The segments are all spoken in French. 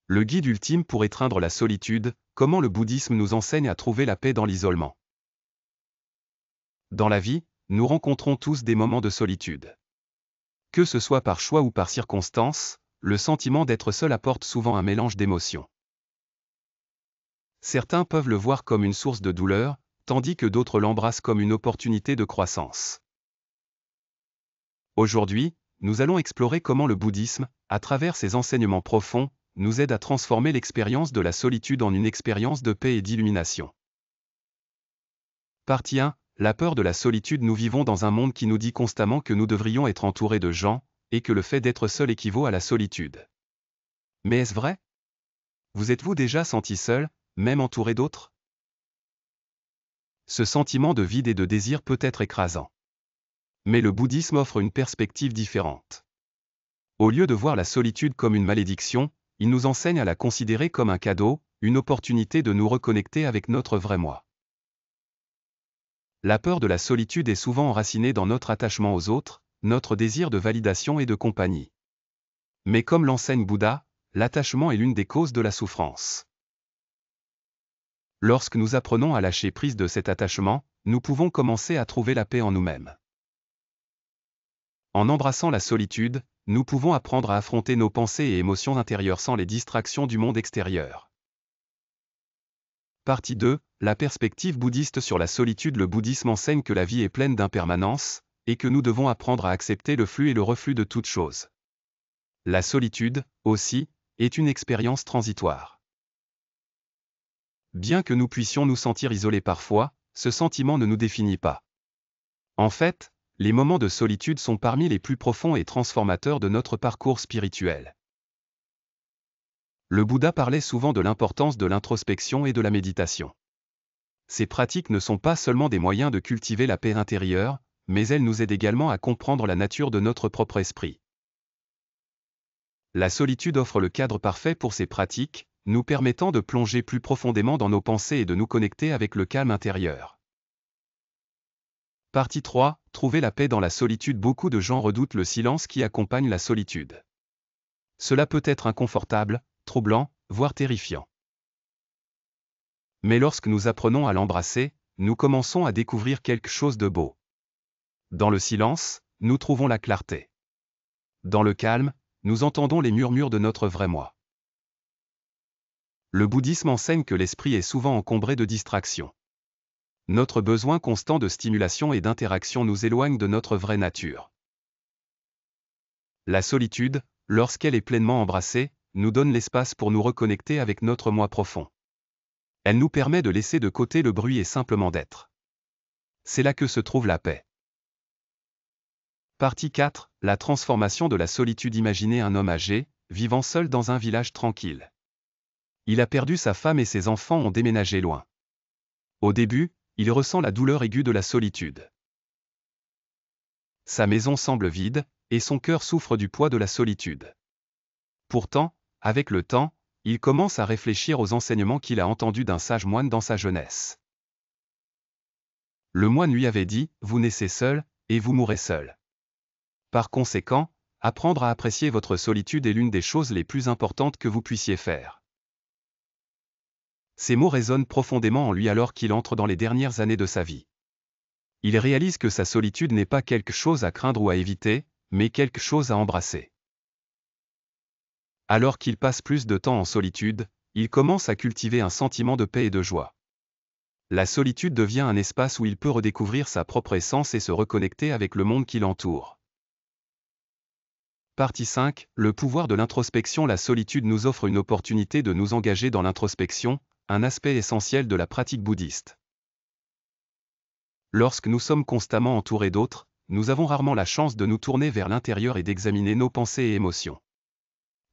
Le guide ultime pour étreindre la solitude, comment le bouddhisme nous enseigne à trouver la paix dans l'isolement. Dans la vie, nous rencontrons tous des moments de solitude. Que ce soit par choix ou par circonstance, le sentiment d'être seul apporte souvent un mélange d'émotions. Certains peuvent le voir comme une source de douleur, tandis que d'autres l'embrassent comme une opportunité de croissance. Aujourd'hui, nous allons explorer comment le bouddhisme, à travers ses enseignements profonds, nous aide à transformer l'expérience de la solitude en une expérience de paix et d'illumination. Partie 1. La peur de la solitude. Nous vivons dans un monde qui nous dit constamment que nous devrions être entourés de gens, et que le fait d'être seul équivaut à la solitude. Mais est-ce vrai? Vous êtes-vous déjà senti seul, même entouré d'autres? Ce sentiment de vide et de désir peut être écrasant. Mais le bouddhisme offre une perspective différente. Au lieu de voir la solitude comme une malédiction, il nous enseigne à la considérer comme un cadeau, une opportunité de nous reconnecter avec notre vrai moi. La peur de la solitude est souvent enracinée dans notre attachement aux autres, notre désir de validation et de compagnie. Mais comme l'enseigne Bouddha, l'attachement est l'une des causes de la souffrance. Lorsque nous apprenons à lâcher prise de cet attachement, nous pouvons commencer à trouver la paix en nous-mêmes. En embrassant la solitude, nous pouvons apprendre à affronter nos pensées et émotions intérieures sans les distractions du monde extérieur. Partie 2. La perspective bouddhiste sur la solitude. Le bouddhisme enseigne que la vie est pleine d'impermanence, et que nous devons apprendre à accepter le flux et le reflux de toutes choses. La solitude, aussi, est une expérience transitoire. Bien que nous puissions nous sentir isolés parfois, ce sentiment ne nous définit pas. En fait, les moments de solitude sont parmi les plus profonds et transformateurs de notre parcours spirituel. Le Bouddha parlait souvent de l'importance de l'introspection et de la méditation. Ces pratiques ne sont pas seulement des moyens de cultiver la paix intérieure, mais elles nous aident également à comprendre la nature de notre propre esprit. La solitude offre le cadre parfait pour ces pratiques, nous permettant de plonger plus profondément dans nos pensées et de nous connecter avec le calme intérieur. Partie 3. Trouver la paix dans la solitude. Beaucoup de gens redoutent le silence qui accompagne la solitude. Cela peut être inconfortable, troublant, voire terrifiant. Mais lorsque nous apprenons à l'embrasser, nous commençons à découvrir quelque chose de beau. Dans le silence, nous trouvons la clarté. Dans le calme, nous entendons les murmures de notre vrai moi. Le bouddhisme enseigne que l'esprit est souvent encombré de distractions. Notre besoin constant de stimulation et d'interaction nous éloigne de notre vraie nature. La solitude, lorsqu'elle est pleinement embrassée, nous donne l'espace pour nous reconnecter avec notre moi profond. Elle nous permet de laisser de côté le bruit et simplement d'être. C'est là que se trouve la paix. Partie 4. La transformation de la solitude. Imaginez un homme âgé, vivant seul dans un village tranquille. Il a perdu sa femme et ses enfants ont déménagé loin. Au début, il ressent la douleur aiguë de la solitude. Sa maison semble vide, et son cœur souffre du poids de la solitude. Pourtant, avec le temps, il commence à réfléchir aux enseignements qu'il a entendus d'un sage moine dans sa jeunesse. Le moine lui avait dit « Vous naissez seul, et vous mourrez seul ». Par conséquent, apprendre à apprécier votre solitude est l'une des choses les plus importantes que vous puissiez faire. Ces mots résonnent profondément en lui alors qu'il entre dans les dernières années de sa vie. Il réalise que sa solitude n'est pas quelque chose à craindre ou à éviter, mais quelque chose à embrasser. Alors qu'il passe plus de temps en solitude, il commence à cultiver un sentiment de paix et de joie. La solitude devient un espace où il peut redécouvrir sa propre essence et se reconnecter avec le monde qui l'entoure. Partie 5. Le pouvoir de l'introspection. La solitude nous offre une opportunité de nous engager dans l'introspection, un aspect essentiel de la pratique bouddhiste. Lorsque nous sommes constamment entourés d'autres, nous avons rarement la chance de nous tourner vers l'intérieur et d'examiner nos pensées et émotions.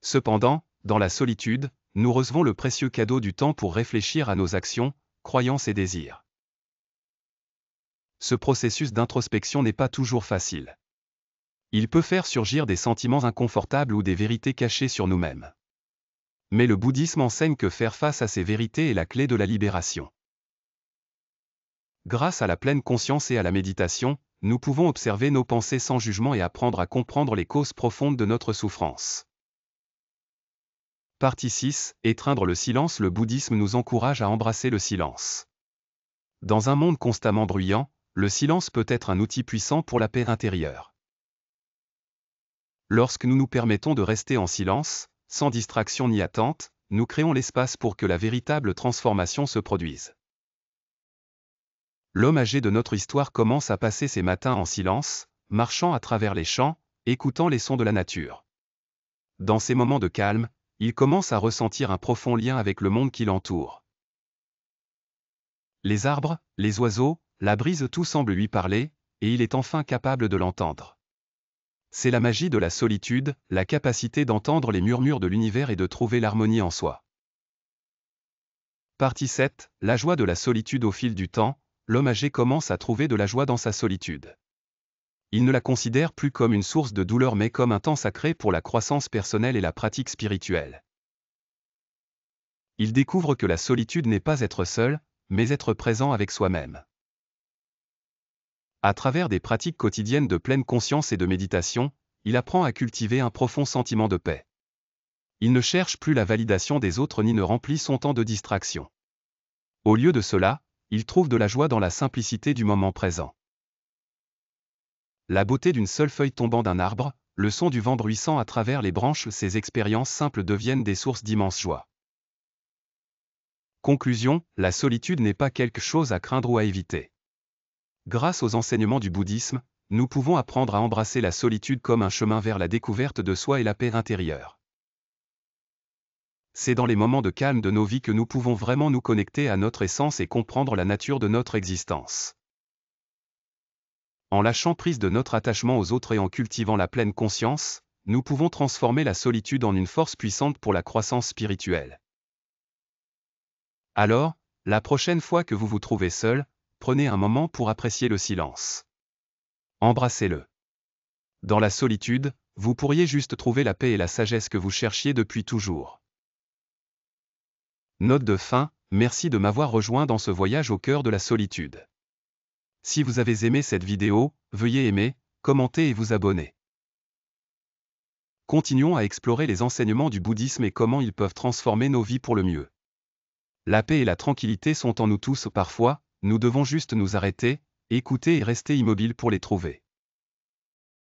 Cependant, dans la solitude, nous recevons le précieux cadeau du temps pour réfléchir à nos actions, croyances et désirs. Ce processus d'introspection n'est pas toujours facile. Il peut faire surgir des sentiments inconfortables ou des vérités cachées sur nous-mêmes. Mais le bouddhisme enseigne que faire face à ces vérités est la clé de la libération. Grâce à la pleine conscience et à la méditation, nous pouvons observer nos pensées sans jugement et apprendre à comprendre les causes profondes de notre souffrance. Partie 6. Étreindre le silence. Le bouddhisme nous encourage à embrasser le silence. Dans un monde constamment bruyant, le silence peut être un outil puissant pour la paix intérieure. Lorsque nous nous permettons de rester en silence, sans distraction ni attente, nous créons l'espace pour que la véritable transformation se produise. L'homme âgé de notre histoire commence à passer ses matins en silence, marchant à travers les champs, écoutant les sons de la nature. Dans ces moments de calme, il commence à ressentir un profond lien avec le monde qui l'entoure. Les arbres, les oiseaux, la brise, tout semble lui parler, et il est enfin capable de l'entendre. C'est la magie de la solitude, la capacité d'entendre les murmures de l'univers et de trouver l'harmonie en soi. Partie 7. La joie de la solitude. Au fil du temps, l'homme âgé commence à trouver de la joie dans sa solitude. Il ne la considère plus comme une source de douleur mais comme un temps sacré pour la croissance personnelle et la pratique spirituelle. Il découvre que la solitude n'est pas être seul, mais être présent avec soi-même. À travers des pratiques quotidiennes de pleine conscience et de méditation, il apprend à cultiver un profond sentiment de paix. Il ne cherche plus la validation des autres ni ne remplit son temps de distraction. Au lieu de cela, il trouve de la joie dans la simplicité du moment présent. La beauté d'une seule feuille tombant d'un arbre, le son du vent bruissant à travers les branches, ces expériences simples deviennent des sources d'immense joie. Conclusion, la solitude n'est pas quelque chose à craindre ou à éviter. Grâce aux enseignements du bouddhisme, nous pouvons apprendre à embrasser la solitude comme un chemin vers la découverte de soi et la paix intérieure. C'est dans les moments de calme de nos vies que nous pouvons vraiment nous connecter à notre essence et comprendre la nature de notre existence. En lâchant prise de notre attachement aux autres et en cultivant la pleine conscience, nous pouvons transformer la solitude en une force puissante pour la croissance spirituelle. Alors, la prochaine fois que vous vous trouvez seul, prenez un moment pour apprécier le silence. Embrassez-le. Dans la solitude, vous pourriez juste trouver la paix et la sagesse que vous cherchiez depuis toujours. Note de fin, merci de m'avoir rejoint dans ce voyage au cœur de la solitude. Si vous avez aimé cette vidéo, veuillez aimer, commenter et vous abonner. Continuons à explorer les enseignements du bouddhisme et comment ils peuvent transformer nos vies pour le mieux. La paix et la tranquillité sont en nous tous. Parfois, nous devons juste nous arrêter, écouter et rester immobiles pour les trouver.